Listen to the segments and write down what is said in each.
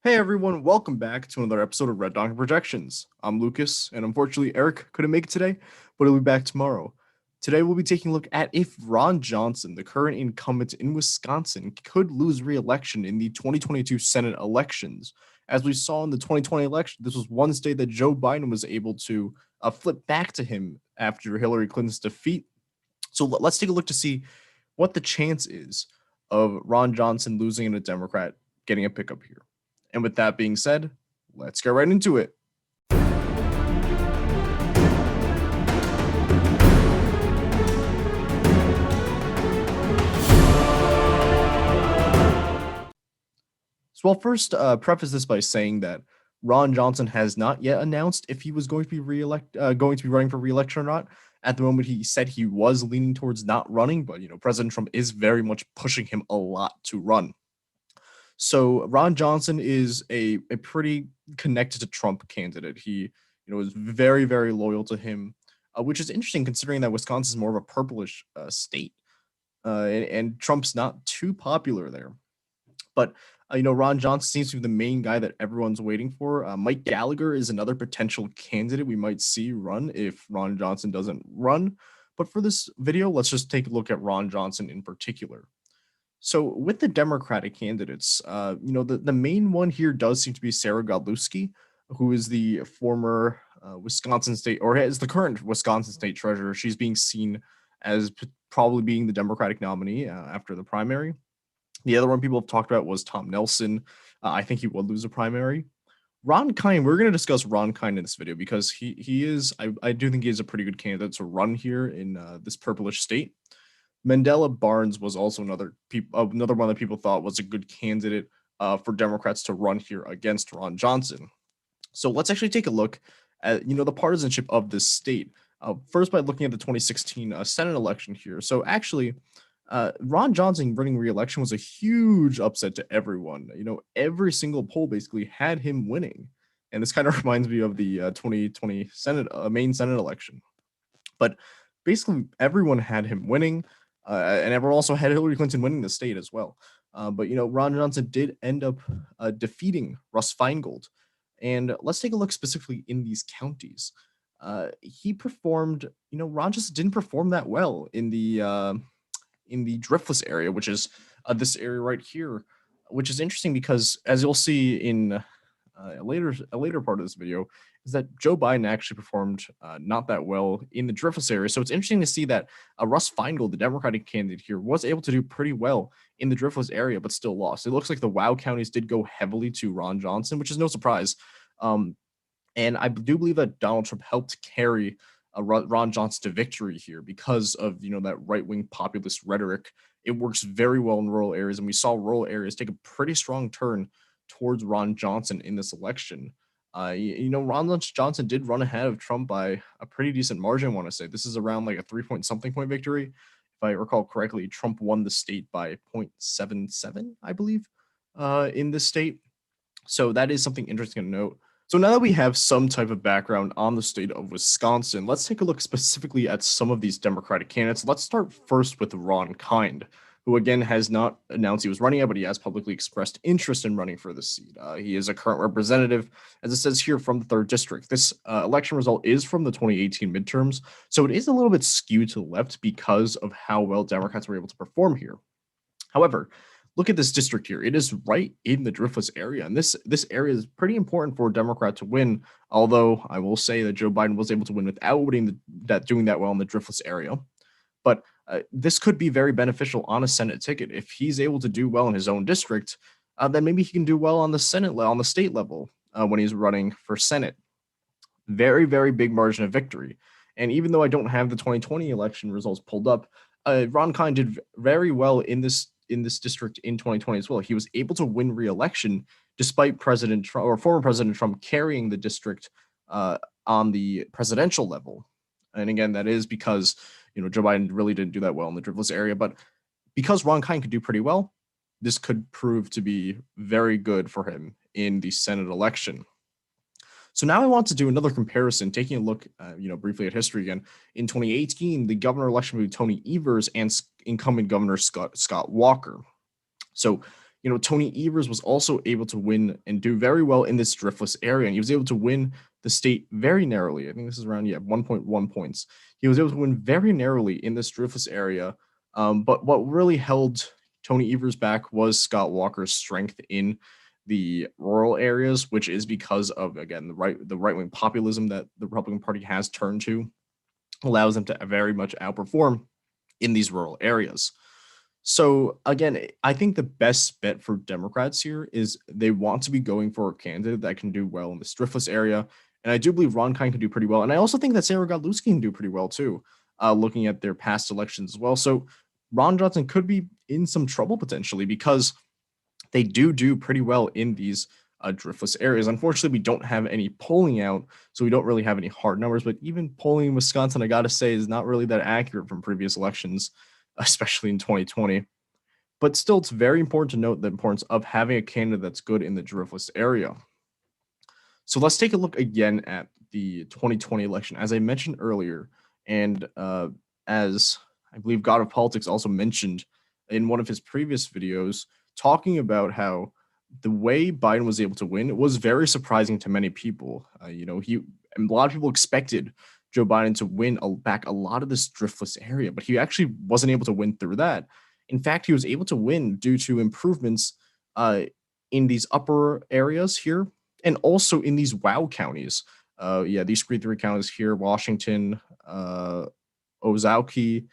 Hey everyone, welcome back to another episode of Red Dog Projections. I'm Lucas, and unfortunately Eric couldn't make it today, but he'll be back tomorrow. Today we'll be taking a look at if Ron Johnson, the current incumbent in Wisconsin, could lose re-election in the 2022 Senate elections. As we saw in the 2020 election, this was one state that Joe Biden was able to flip back to him after Hillary Clinton's defeat. So let's take a look to see what the chance is of Ron Johnson losing and a Democrat getting a pickup here. And with that being said, let's get right into it. So I'll first preface this by saying that Ron Johnson has not yet announced if he was going to be going to be running for re-election or not. At the moment, he said he was leaning towards not running, but President Trump is very much pushing him a lot to run. So Ron Johnson is a pretty connected to Trump candidate. He is very, very loyal to him, which is interesting considering that Wisconsin is more of a purplish state, and Trump's not too popular there. But Ron Johnson seems to be the main guy that everyone's waiting for. Mike Gallagher is another potential candidate we might see run if Ron Johnson doesn't run. But for this video, let's just take a look at Ron Johnson in particular. So with the Democratic candidates, the main one here does seem to be Sarah Godlewski, who is the former Wisconsin state, or is the current Wisconsin state treasurer. She's being seen as probably being the Democratic nominee after the primary. The other one people have talked about was Tom Nelson. I think he would lose a primary. Ron Kind, we're going to discuss Ron Kind in this video because he is, I do think he is a pretty good candidate to run here in this purplish state. Mandela Barnes was also another one that people thought was a good candidate for Democrats to run here against Ron Johnson. So let's actually take a look at the partisanship of this state. First, by looking at the 2016 Senate election here. So actually, Ron Johnson running re-election was a huge upset to everyone. Every single poll basically had him winning, and this kind of reminds me of the 2020 main Senate election. But basically, everyone had him winning. And everyone also had Hillary Clinton winning the state as well. But Ron Johnson did end up defeating Russ Feingold. And let's take a look specifically in these counties. He performed, Ron just didn't perform that well in the Driftless area, which is this area right here, which is interesting because as you'll see in a later part of this video, is that Joe Biden actually performed not that well in the Driftless area. So it's interesting to see that Russ Feingold, the Democratic candidate here, was able to do pretty well in the Driftless area, but still lost. It looks like the WOW counties did go heavily to Ron Johnson, which is no surprise. And I do believe that Donald Trump helped carry Ron Johnson to victory here because of that right-wing populist rhetoric. It works very well in rural areas, and we saw rural areas take a pretty strong turn towards Ron Johnson in this election. Ron Johnson did run ahead of Trump by a pretty decent margin, I want to say. This is around like a 3-point-something point victory. If I recall correctly, Trump won the state by 0.77, I believe, in this state. So that is something interesting to note. So now that we have some type of background on the state of Wisconsin, let's take a look specifically at some of these Democratic candidates. Let's start first with Ron Kind, who again has not announced he was running yet, but he has publicly expressed interest in running for the seat. He is a current representative, as it says here, from the 3rd District. This election result is from the 2018 midterms, so it is a little bit skewed to the left because of how well Democrats were able to perform here. However, look at this district here. It is right in the Driftless area, and this area is pretty important for a Democrat to win, although I will say that Joe Biden was able to win without doing that well in the Driftless area. But this could be very beneficial on a Senate ticket. If he's able to do well in his own district, then maybe he can do well on the state level when he's running for Senate. Very, very big margin of victory. And even though I don't have the 2020 election results pulled up, Ron Kind did very well in this district in 2020 as well. He was able to win re-election despite President Trump or former President Trump carrying the district on the presidential level. And again, that is because Joe Biden really didn't do that well in the Driftless area, but because Ron Kind could do pretty well, this could prove to be very good for him in the Senate election. So now I want to do another comparison, taking a look, briefly at history again. In 2018, the governor election between Tony Evers and incumbent Governor Scott Walker. So Tony Evers was also able to win and do very well in this driftless area, and he was able to win the state very narrowly. I think this is around 1.1 points. He was able to win very narrowly in this driftless area. But what really held Tony Evers back was Scott Walker's strength in the rural areas, which is because of, again, the right-wing populism that the Republican Party has turned to, allows them to very much outperform in these rural areas. So again, I think the best bet for Democrats here is they want to be going for a candidate that can do well in the driftless area. And I do believe Ron Kind can do pretty well. And I also think that Sarah Godlewski can do pretty well too, looking at their past elections as well. So Ron Johnson could be in some trouble potentially because they do pretty well in these driftless areas. Unfortunately, we don't have any polling out, so we don't really have any hard numbers. But even polling in Wisconsin, I got to say, is not really that accurate from previous elections, especially in 2020. But still, it's very important to note the importance of having a candidate that's good in the driftless area. So let's take a look again at the 2020 election. As I mentioned earlier, and as I believe God of Politics also mentioned in one of his previous videos, talking about how the way Biden was able to win was very surprising to many people. A lot of people expected Joe Biden to win back a lot of this driftless area, but he actually wasn't able to win through that. In fact, he was able to win due to improvements in these upper areas here and also in these WOW counties. These three counties here: Washington, Ozaukee,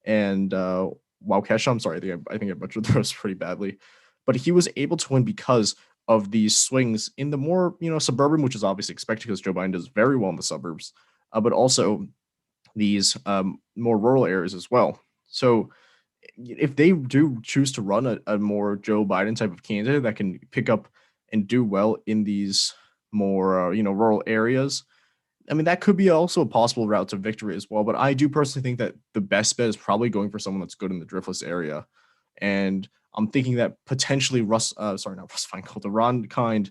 and Waukesha. I'm sorry, I think I butchered those pretty badly. But he was able to win because of these swings in the more, suburban, which is obviously expected because Joe Biden does very well in the suburbs, but also these more rural areas as well. So if they do choose to run a more Joe Biden type of candidate that can pick up and do well in these more, rural areas, I mean, that could be also a possible route to victory as well. But I do personally think that the best bet is probably going for someone that's good in the driftless area. And I'm thinking that potentially Ron Kind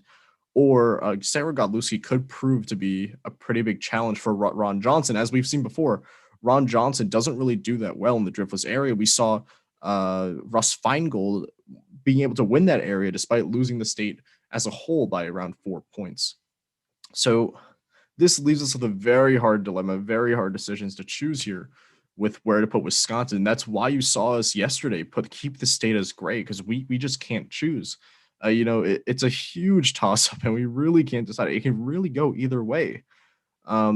or Sarah Godlewski could prove to be a pretty big challenge for Ron Johnson. As we've seen before, Ron Johnson doesn't really do that well in the driftless area. We saw Russ Feingold being able to win that area despite losing the state as a whole by around 4 points. So this leaves us with a very hard dilemma, very hard decisions to choose here with where to put Wisconsin. That's why you saw us yesterday keep the state as gray, because we just can't choose. It's a huge toss-up, and we really can't decide. It can really go either way,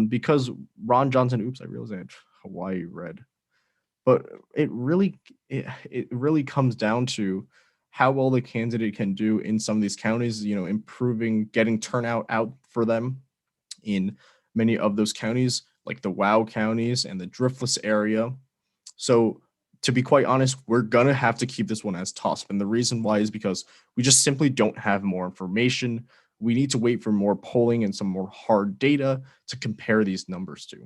because Ron Johnson. Oops, I realized I had Hawaii red, but it really comes down to how well the candidate can do in some of these counties. Improving, getting turnout out for them in many of those counties, like the WOW counties and the driftless area. So to be quite honest, we're going to have to keep this one as toss-up. And the reason why is because we just simply don't have more information. We need to wait for more polling and some more hard data to compare these numbers to.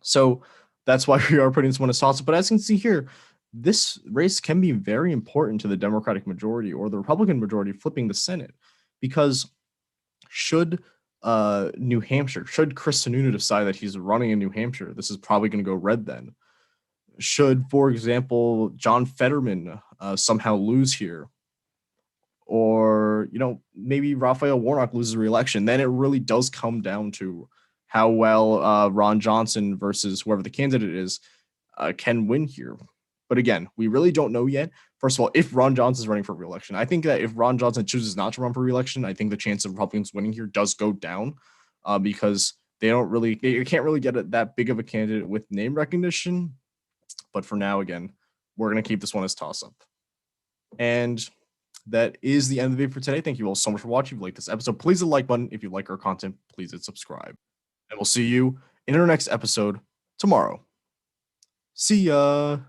So that's why we are putting this one as toss-up. But as you can see here, this race can be very important to the Democratic majority or the Republican majority flipping the Senate, because should New Hampshire, should Kristen decide that he's running in New Hampshire, this is probably going to go red then. Should, for example, John Fetterman somehow lose here, or, maybe Raphael Warnock loses re-election, then it really does come down to how well Ron Johnson versus whoever the candidate is can win here. But again, we really don't know yet. First of all, if Ron Johnson is running for re-election, I think that if Ron Johnson chooses not to run for re-election, I think the chance of Republicans winning here does go down because they can't really get that big of a candidate with name recognition. But for now, again, we're going to keep this one as toss-up. And that is the end of the video for today. Thank you all so much for watching. If you like this episode, please hit the like button. If you like our content, please hit subscribe. And we'll see you in our next episode tomorrow. See ya.